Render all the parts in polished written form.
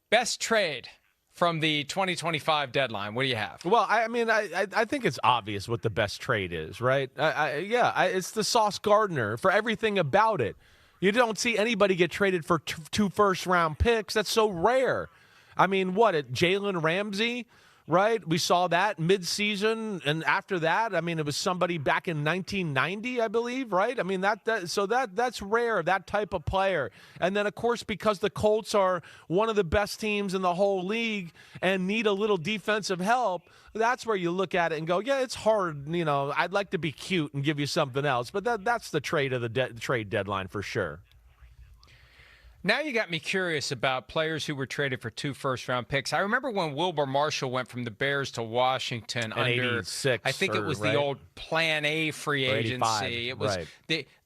Best trade from the 2025 deadline. What do you have? Well, I think it's obvious what the best trade is, right? It's the Sauce Gardner for everything about it. You don't see anybody get traded for two first-round picks. That's so rare. I mean, Jalen Ramsey, right? We saw that midseason, and after that, I mean, it was somebody back in 1990, I believe, right? I mean, that's rare, that type of player. And then, of course, because the Colts are one of the best teams in the whole league and need a little defensive help, that's where you look at it and go, yeah, it's hard. You know, I'd like to be cute and give you something else, but that's the trade of the trade deadline for sure. Now you got me curious about players who were traded for 2 first-round picks. I remember when Wilbur Marshall went from the Bears to Washington under 86, I think it was the old Plan A free agency. It was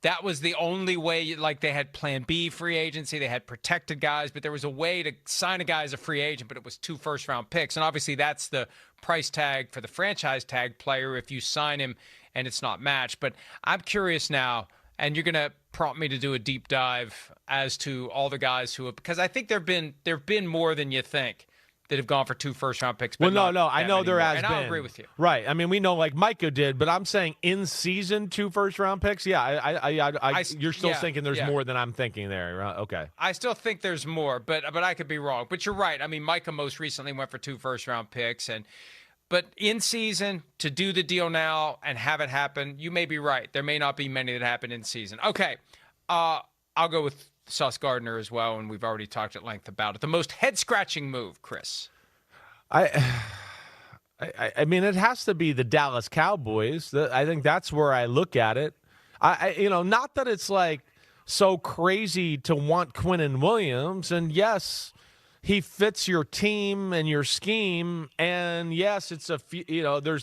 that was the only way. Like they had Plan B free agency, they had protected guys, but there was a way to sign a guy as a free agent, but it was 2 first-round picks, and obviously that's the price tag for the franchise tag player if you sign him and it's not matched. But I'm curious now. And you're going to prompt me to do a deep dive as to all the guys who have, because I think there've been more than you think that have gone for 2 first-round picks. But well, no, I know there has been. And I'll agree with you. Right. I mean, we know like Micah did, but I'm saying in season 2 first-round picks. Yeah, you're still thinking there's more than I'm thinking there. Okay. I still think there's more, but I could be wrong. But you're right. I mean, Micah most recently went for 2 first-round picks, but in season, to do the deal now and have it happen, you may be right. There may not be many that happen in season. Okay, I'll go with Sauce Gardner as well, and we've already talked at length about it. The most head-scratching move, Chris. I mean, it has to be the Dallas Cowboys. I think that's where I look at it. Not that it's like so crazy to want Quinnen Williams, and yes, he fits your team and your scheme, and yes, it's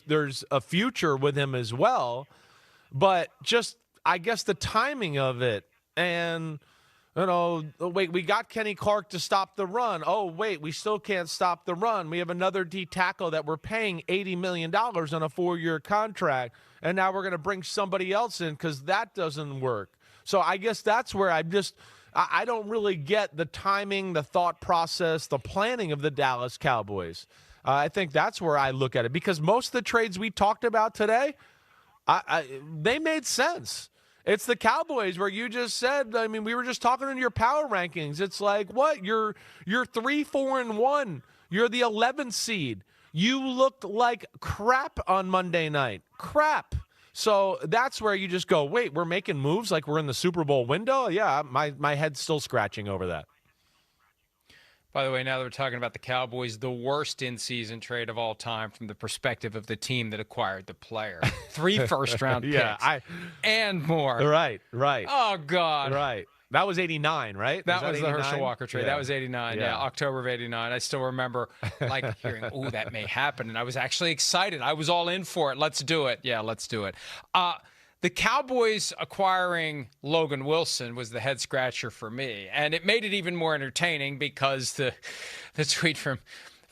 there's a future with him as well, but just I guess the timing of it, and wait, we got Kenny Clark to stop the run. Oh wait, we still can't stop the run. We have another D tackle that we're paying $80 million on a 4-year contract, and now we're going to bring somebody else in because that doesn't work. So I guess that's where I don't really get the timing, the thought process, the planning of the Dallas Cowboys. I think that's where I look at it because most of the trades we talked about today, they made sense. It's the Cowboys where you just said, I mean, we were just talking in your power rankings. It's like, what? You're 3-4-1. You're the 11th seed. You looked like crap on Monday night. Crap. So that's where you just go, wait, we're making moves like we're in the Super Bowl window? Yeah, my head's still scratching over that. By the way, now that we're talking about the Cowboys, the worst in-season trade of all time from the perspective of the team that acquired the player. 3 first-round picks and more. Right. Oh, God. Right. That was 89, right? That was the Herschel Walker trade. Yeah. That was 89, yeah, October of 89. I still remember hearing, oh, that may happen. And I was actually excited. I was all in for it. Let's do it. Yeah, let's do it. The Cowboys acquiring Logan Wilson was the head-scratcher for me. And it made it even more entertaining because the tweet from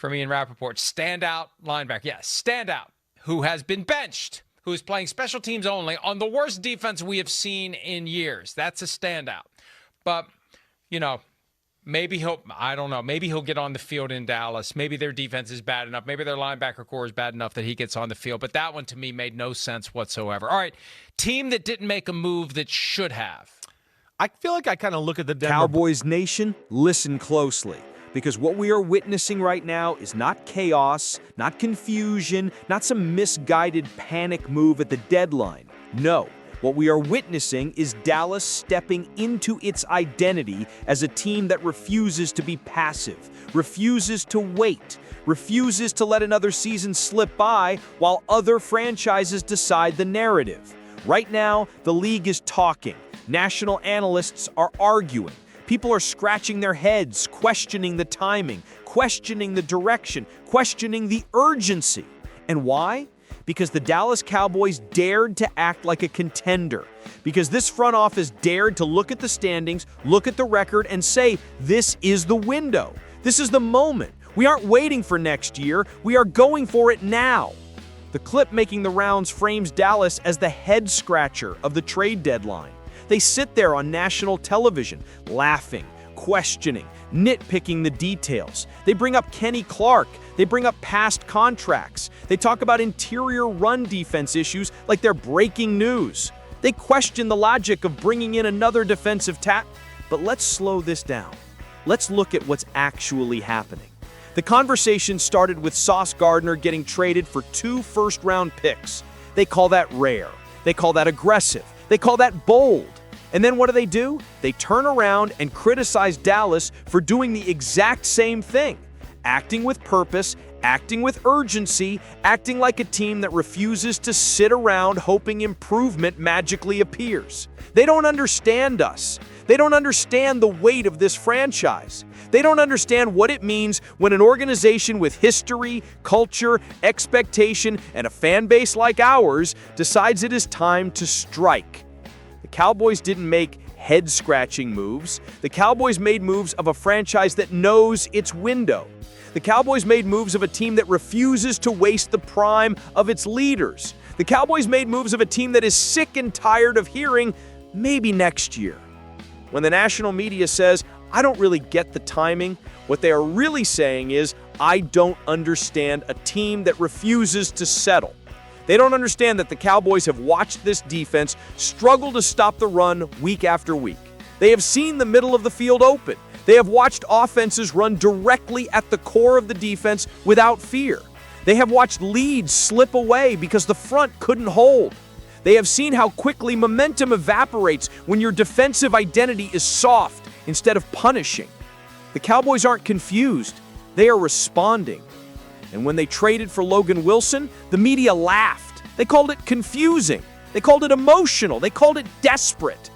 Ian Rappaport, standout linebacker. Yes, standout, who has been benched, who is playing special teams only on the worst defense we have seen in years. That's a standout. But, maybe he'll get on the field in Dallas. Maybe their defense is bad enough. Maybe their linebacker core is bad enough that he gets on the field. But that one, to me, made no sense whatsoever. All right, team that didn't make a move that should have. I feel like I kind of look at the Cowboys Nation, listen closely. Because what we are witnessing right now is not chaos, not confusion, not some misguided panic move at the deadline. No. What we are witnessing is Dallas stepping into its identity as a team that refuses to be passive, refuses to wait, refuses to let another season slip by while other franchises decide the narrative. Right now, the league is talking. National analysts are arguing. People are scratching their heads, questioning the timing, questioning the direction, questioning the urgency. And why? Because the Dallas Cowboys dared to act like a contender. Because this front office dared to look at the standings, look at the record, and say, this is the window. This is the moment. We aren't waiting for next year. We are going for it now. The clip making the rounds frames Dallas as the head-scratcher of the trade deadline. They sit there on national television, laughing, questioning, nitpicking the details. They bring up Kenny Clark. They bring up past contracts. They talk about interior run defense issues like they're breaking news. They question the logic of bringing in another defensive tackle. But let's slow this down. Let's look at what's actually happening. The conversation started with Sauce Gardner getting traded for 2 first-round picks. They call that rare. They call that aggressive. They call that bold. And then what do? They turn around and criticize Dallas for doing the exact same thing. Acting with purpose, acting with urgency, acting like a team that refuses to sit around hoping improvement magically appears. They don't understand us. They don't understand the weight of this franchise. They don't understand what it means when an organization with history, culture, expectation, and a fan base like ours decides it is time to strike. The Cowboys didn't make head-scratching moves. The Cowboys made moves of a franchise that knows its window. The Cowboys made moves of a team that refuses to waste the prime of its leaders. The Cowboys made moves of a team that is sick and tired of hearing, maybe next year. When the national media says, I don't really get the timing, what they are really saying is, I don't understand a team that refuses to settle. They don't understand that the Cowboys have watched this defense struggle to stop the run week after week. They have seen the middle of the field open. They have watched offenses run directly at the core of the defense without fear. They have watched leads slip away because the front couldn't hold. They have seen how quickly momentum evaporates when your defensive identity is soft instead of punishing. The Cowboys aren't confused. They are responding. And when they traded for Logan Wilson, the media laughed. They called it confusing. They called it emotional. They called it desperate.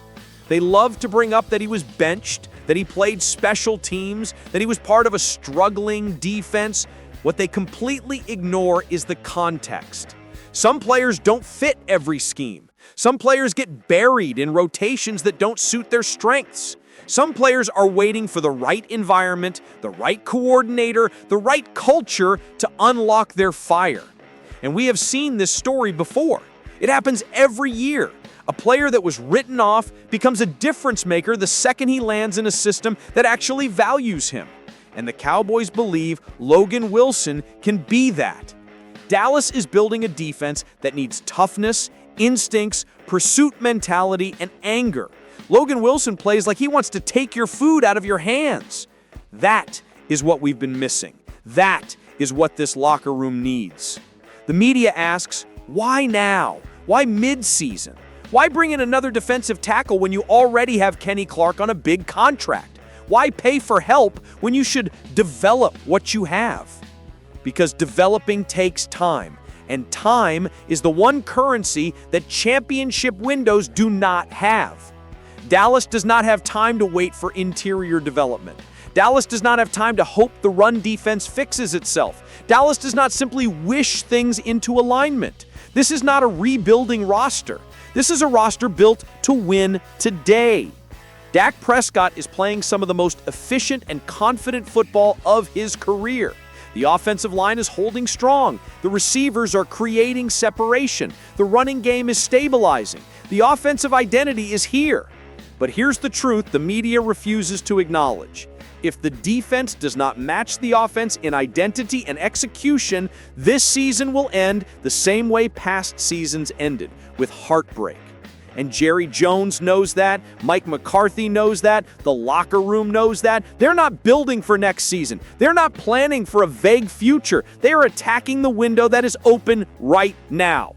They loved to bring up that he was benched, that he played special teams, that he was part of a struggling defense. What they completely ignore is the context. Some players don't fit every scheme. Some players get buried in rotations that don't suit their strengths. Some players are waiting for the right environment, the right coordinator, the right culture to unlock their fire. And we have seen this story before. It happens every year. A player that was written off becomes a difference maker the second he lands in a system that actually values him. And the Cowboys believe Logan Wilson can be that. Dallas is building a defense that needs toughness, instincts, pursuit mentality, and anger. Logan Wilson plays like he wants to take your food out of your hands. That is what we've been missing. That is what this locker room needs. The media asks, why now? Why midseason? Why bring in another defensive tackle when you already have Kenny Clark on a big contract? Why pay for help when you should develop what you have? Because developing takes time, and time is the one currency that championship windows do not have. Dallas does not have time to wait for interior development. Dallas does not have time to hope the run defense fixes itself. Dallas does not simply wish things into alignment. This is not a rebuilding roster. This is a roster built to win today. Dak Prescott is playing some of the most efficient and confident football of his career. The offensive line is holding strong. The receivers are creating separation. The running game is stabilizing. The offensive identity is here. But here's the truth the media refuses to acknowledge. If the defense does not match the offense in identity and execution, this season will end the same way past seasons ended, with heartbreak. And Jerry Jones knows that. Mike McCarthy knows that. The locker room knows that. They're not building for next season. They're not planning for a vague future. They are attacking the window that is open right now.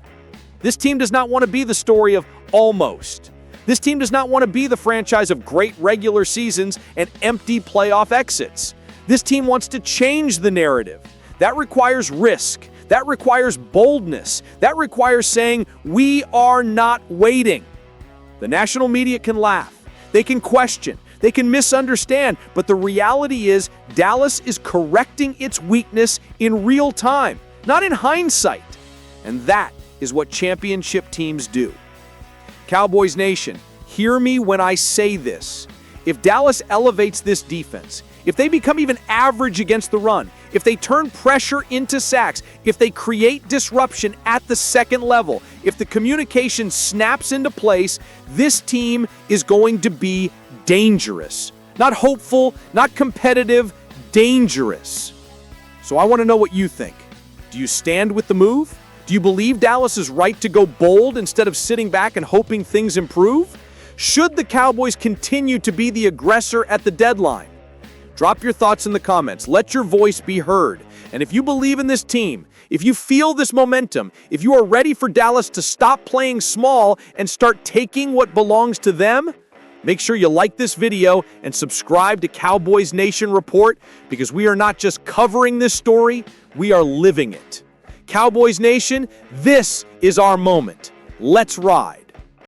This team does not want to be the story of almost. This team does not want to be the franchise of great regular seasons and empty playoff exits. This team wants to change the narrative. That requires risk. That requires boldness. That requires saying, we are not waiting. The national media can laugh. They can question. They can misunderstand. But the reality is, Dallas is correcting its weakness in real time, not in hindsight. And that is what championship teams do. Cowboys Nation, hear me when I say this. If Dallas elevates this defense, if they become even average against the run, if they turn pressure into sacks, if they create disruption at the second level, if the communication snaps into place, this team is going to be dangerous. not hopeful, not competitive, dangerous. So I want to know what you think. Do you stand with the move? Do you believe Dallas is right to go bold instead of sitting back and hoping things improve? Should the Cowboys continue to be the aggressor at the deadline? Drop your thoughts in the comments. Let your voice be heard. And if you believe in this team, if you feel this momentum, if you are ready for Dallas to stop playing small and start taking what belongs to them, make sure you like this video and subscribe to Cowboys Nation Report, because we are not just covering this story, we are living it. Cowboys Nation, this is our moment. Let's ride.